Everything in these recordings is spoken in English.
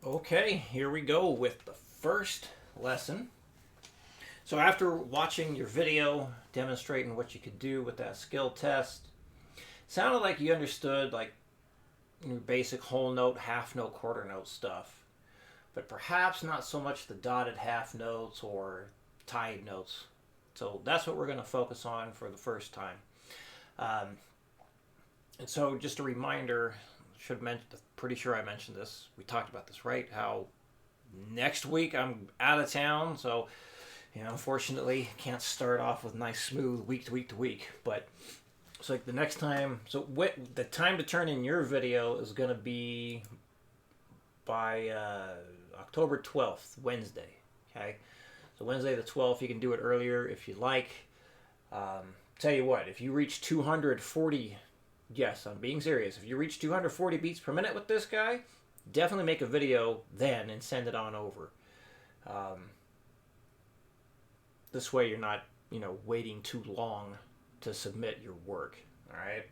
Okay, here we go with the first lesson. So after watching your video demonstrating what you could do with that skill test, sounded like you understood like your basic whole note, half note, quarter note stuff, but perhaps not so much the dotted half notes or tied notes. So that's what we're going to focus on for the first time. And so just a reminder, should mention, pretty sure I mentioned this. We talked about this, right? How next week I'm out of town, so unfortunately, can't start off with nice, smooth week to week to week. But it's like the next time. So the time to turn in your video is going to be by October 12th, Wednesday. Okay, so Wednesday the 12th. You can do it earlier if you like. Tell you what, if you reach 240, yes, I'm being serious. If you reach 240 beats per minute with this guy, definitely make a video then and send it on over. This way you're not, waiting too long to submit your work, all right?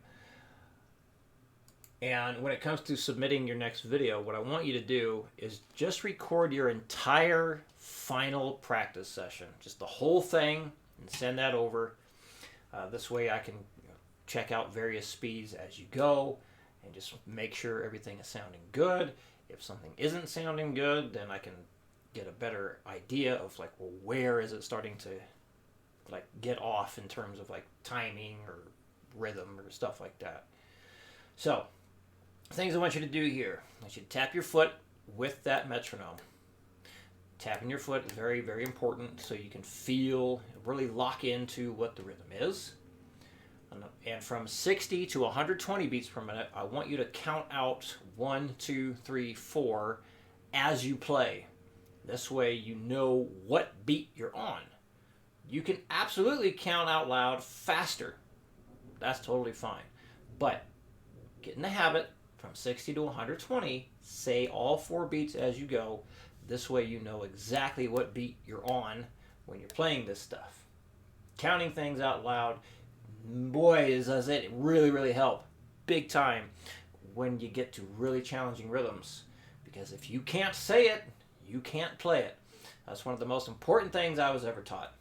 And when it comes to submitting your next video, what I want you to do is just record your entire final practice session, just the whole thing, and send that over. This way I can check out various speeds as you go and just make sure everything is sounding good. If something isn't sounding good, then I can get a better idea of where is it starting to get off in terms of timing or rhythm or stuff like that. So things I want you to do here: I want you to tap your foot with that metronome. Tapping your foot is very, very important so you can feel, really lock into what the rhythm is. And from 60 to 120 beats per minute, I want you to count out 1, 2, 3, 4 as you play. This way you know what beat you're on. You can absolutely count out loud faster. That's totally fine. But get in the habit, from 60 to 120, say all 4 beats as you go. This way you know exactly what beat you're on when you're playing this stuff. Counting things out loud, boy, does it really, really help. Big time when you get to really challenging rhythms. Because if you can't say it, you can't play it. That's one of the most important things I was ever taught.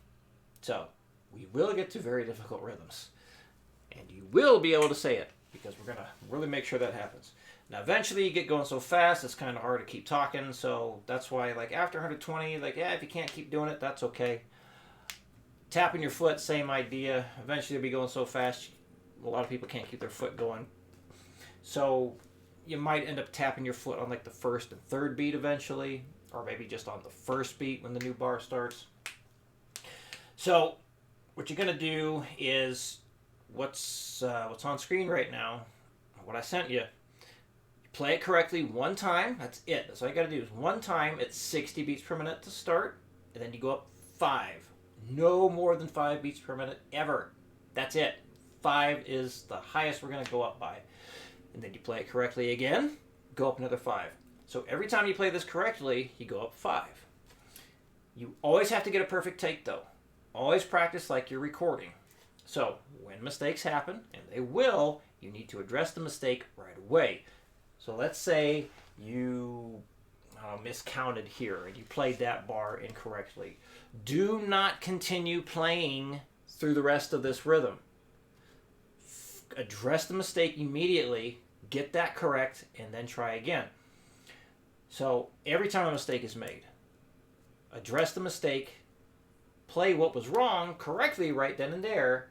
So, we will get to very difficult rhythms. And you will be able to say it, because we're going to really make sure that happens. Now, eventually you get going so fast, it's kind of hard to keep talking. So, that's why, after 120, if you can't keep doing it, that's okay. Tapping your foot, same idea. Eventually you'll be going so fast, a lot of people can't keep their foot going. So, you might end up tapping your foot on the first and third beat eventually, or maybe just on the first beat when the new bar starts. So what you're going to do is what's on screen right now, what I sent you. Play it correctly one time. That's it. That's all you got to do is one time. It's 60 beats per minute to start, and then you go up 5. No more than 5 beats per minute ever. That's it. 5 is the highest we're going to go up by. And then you play it correctly again, go up another 5. So every time you play this correctly, you go up 5. You always have to get a perfect take, though. Always practice like you're recording. So when mistakes happen, and they will, you need to address the mistake right away. So let's say you miscounted here and you played that bar incorrectly. Do not continue playing through the rest of this rhythm. Address the mistake immediately, get that correct, and then try again. So every time a mistake is made, address the mistake, play what was wrong correctly right then and there.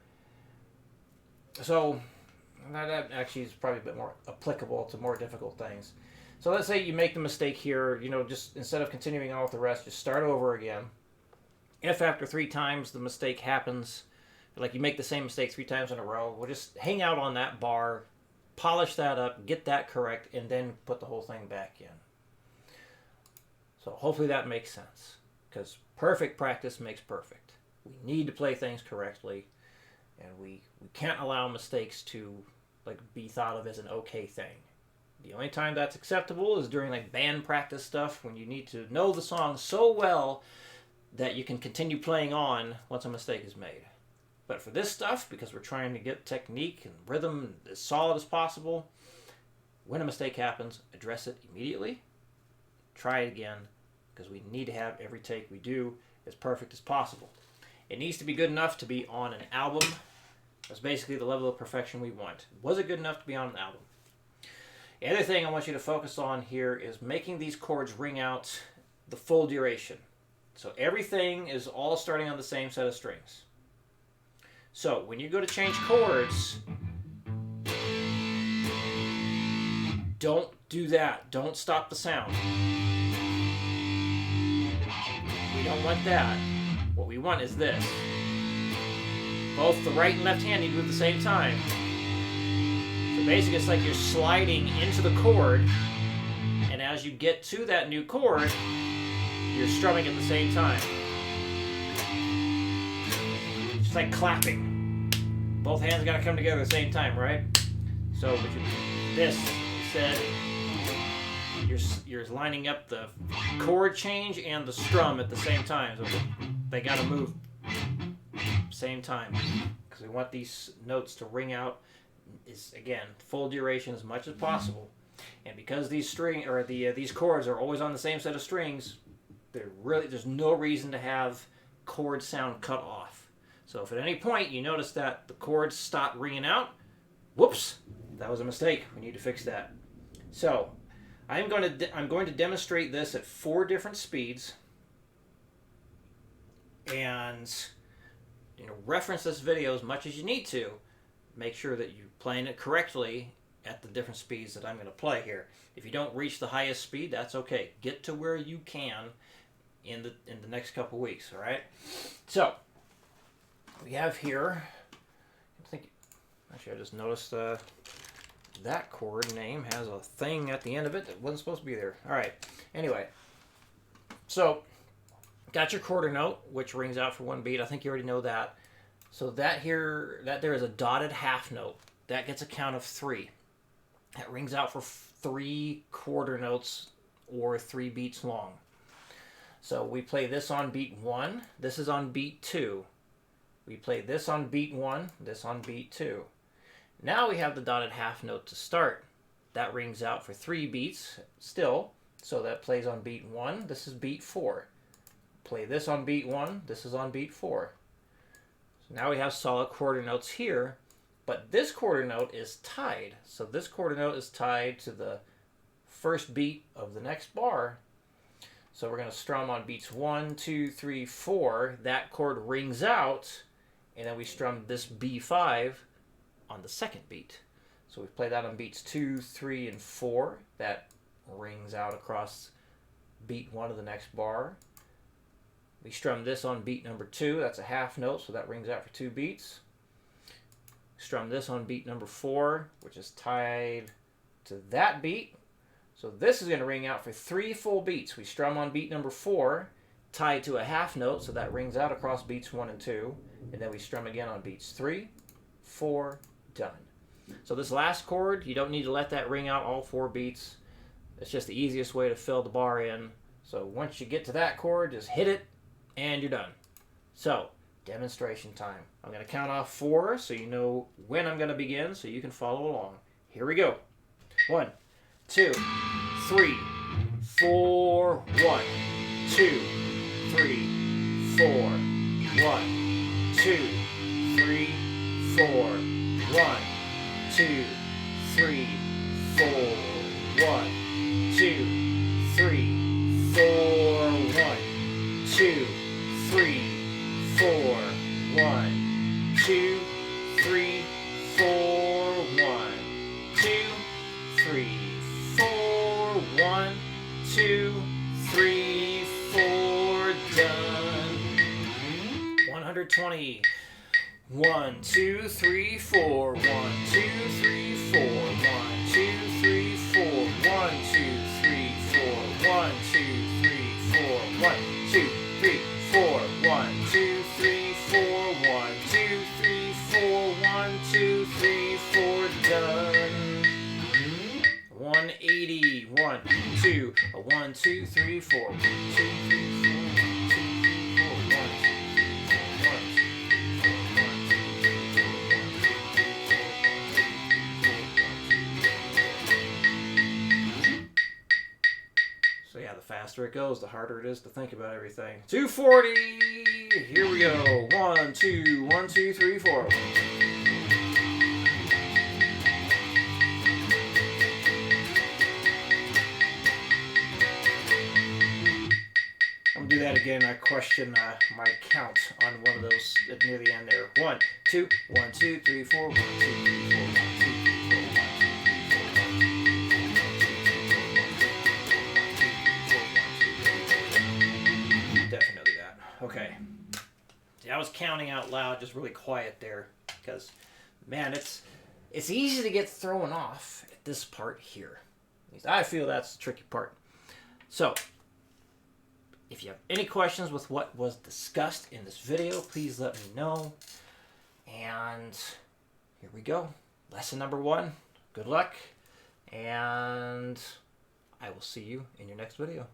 So that actually is probably a bit more applicable to more difficult things. So let's say you make the mistake here, just instead of continuing on with the rest, just start over again. If after 3 times the mistake happens, you make the same mistake 3 times in a row, we'll just hang out on that bar, polish that up, get that correct, and then put the whole thing back in. So hopefully that makes sense, because perfect practice makes perfect. We need to play things correctly, and we can't allow mistakes to be thought of as an okay thing. The only time that's acceptable is during band practice stuff, when you need to know the song so well that you can continue playing on once a mistake is made. But for this stuff, because we're trying to get technique and rhythm as solid as possible, when a mistake happens, address it immediately, try it again, because we need to have every take we do as perfect as possible. It needs to be good enough to be on an album. That's basically the level of perfection we want. Was it good enough to be on an album? The other thing I want you to focus on here is making these chords ring out the full duration. So everything is all starting on the same set of strings. So when you go to change chords, don't do that. Don't stop the sound. We don't want that. What we want is this. Both the right and left hand need to move at the same time. So basically it's like you're sliding into the chord, and as you get to that new chord, you're strumming at the same time. It's like clapping. Both hands got to come together at the same time, right? So this said, you're lining up the chord change and the strum at the same time. So they got to move same time, because we want these notes to ring out, is again full duration as much as possible. And because these these chords are always on the same set of strings, there's no reason to have chord sound cut off. So if at any point you notice that the chords stop ringing out, whoops, that was a mistake. We need to fix that. So I'm going to demonstrate this at 4 different speeds, and reference this video as much as you need to. Make sure that you're playing it correctly at the different speeds that I'm going to play here. If you don't reach the highest speed, that's okay. Get to where you can in the next couple weeks, all right? So we have here, actually I just noticed that chord name has a thing at the end of it that wasn't supposed to be there. All right, anyway, so got your quarter note, which rings out for 1 beat. I think you already know that. So that there is a dotted half note. That gets a count of 3. That rings out for 3 quarter notes or 3 beats long. So we play this on beat 1. This is on beat 2. We play this on beat 1. This on beat 2. Now we have the dotted half note to start. That rings out for 3 beats still. So that plays on beat 1. This is beat 4. Play this on beat 1. This is on beat 4. So now we have solid quarter notes here, but this quarter note is tied. So this quarter note is tied to the first beat of the next bar. So we're going to strum on beats 1, 2, 3, 4. That chord rings out, and then we strum this B5 on the second beat. So we play that on beats 2, 3, and 4. That rings out across beat 1 of the next bar. We strum this on beat number 2. That's a half note, so that rings out for 2 beats. Strum this on beat number 4, which is tied to that beat. So this is going to ring out for 3 full beats. We strum on beat number 4, tied to a half note, so that rings out across beats 1 and 2. And then we strum again on beats 3, 4, done. So this last chord, you don't need to let that ring out all 4 beats. It's just the easiest way to fill the bar in. So once you get to that chord, just hit it, and you're done. So, demonstration time. I'm going to count off 4 so you know when I'm going to begin so you can follow along. Here we go. 1, 2, 3, 4. 1, 2, 3, 4. 1, 2, 3, 4. 1, 2, 3, 4. 1, 2, 3, 4. 1, 2, 3, 4. 1, 2, 3, 4. 1, 2, 3, 4. 1, 2, 3, 4. Done. 120. 1, 2, 3, 4. 1, 2, 3, 4. 1, 2, 3, 4. 1, 2, 3, 4. 1, 2, 3, 4. 1, 2, 3, 4. 1, 2, 3, 4. 1, 2, 3, 4. 1, 2, 3, 4. Done. 180. 1, 2, 1, 2, 3, 4. 1, 2, 3, 4. So yeah, the faster it goes, the harder it is to think about everything. 240. Here we go. 1, 2, 1, 2, 3, 4. I'm gonna do that again. I question my count on one of those near the end there. 1, 2, 1, 2, 3, 4. 1, 2, 3, 4. 1, 2, 3, 4. Definitely that. Okay. See, I was counting out loud, just really quiet there, because, man, it's easy to get thrown off at this part here. At least I feel that's the tricky part. So, if you have any questions with what was discussed in this video, please let me know. And here we go. Lesson number 1. Good luck. And I will see you in your next video.